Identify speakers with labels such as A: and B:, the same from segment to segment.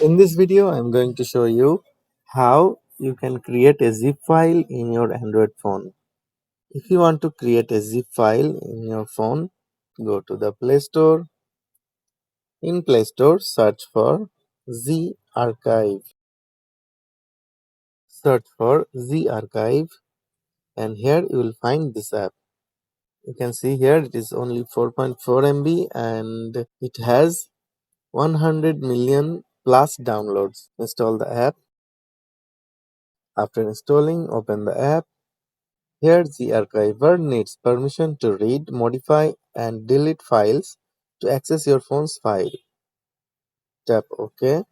A: In this video, I'm going to show you how you can create a zip file in your Android phone. If you want to create a zip file in your phone, go to the Play Store. In Play Store, search for Z Archive. Search for Z Archive, and here you will find this app. You can see here it is only 4.4 MB and it has 100 million plus downloads. Install the app. After installing, open the app. Here the archiver needs permission to read, modify and delete files to access your phone's file. Tap OK.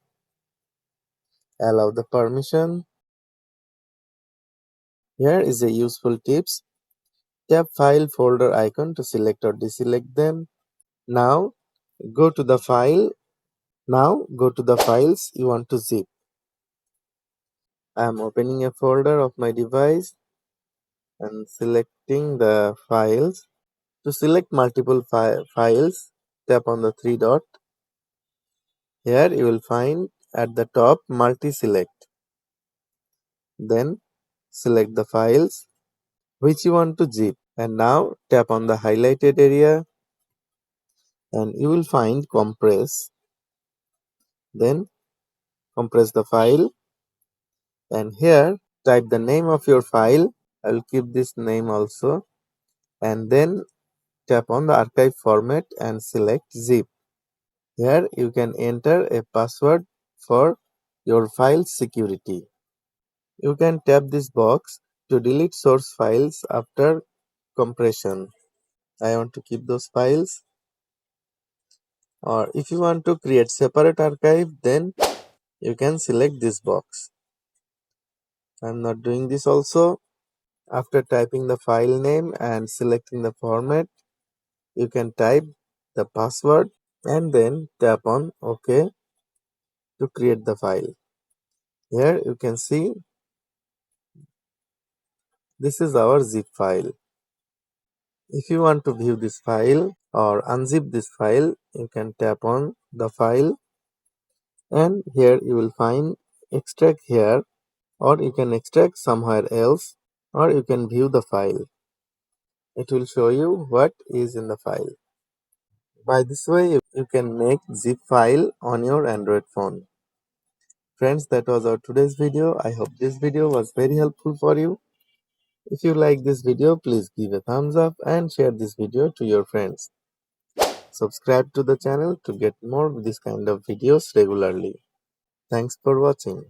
A: Allow the permission. Here is a useful tips. Tap file folder icon to select or deselect them. Now go to the files you want to zip. I am opening a folder of my device and selecting the files. To select multiple files, tap on the three dot. Here you will find at the top multi-select. Then select the files which you want to zip, and now tap on the highlighted area and you will find compress. Then compress the file and here type the name of your file. I will keep this name also, and then tap on the archive format and select zip. Here you can enter a password for your file security. You can tap this box to delete source files after compression. I want to keep those files. Or if you want to create separate archive, then you can select this box. I'm not doing this also. After typing the file name and selecting the format, you can type the password and then tap on OK to create the file. Here you can see this is our zip file. If you want to view this file or unzip this file, you can tap on the file and here you will find extract here, or you can extract somewhere else, or you can view the file. It will show you what is in the file. By this way, you can make zip file on your Android phone. Friends, that was our today's video. I hope this video was very helpful for you. If you like this video, please give a thumbs up and share this video to your friends. Subscribe to the channel to get more of this kind of videos regularly. Thanks for watching.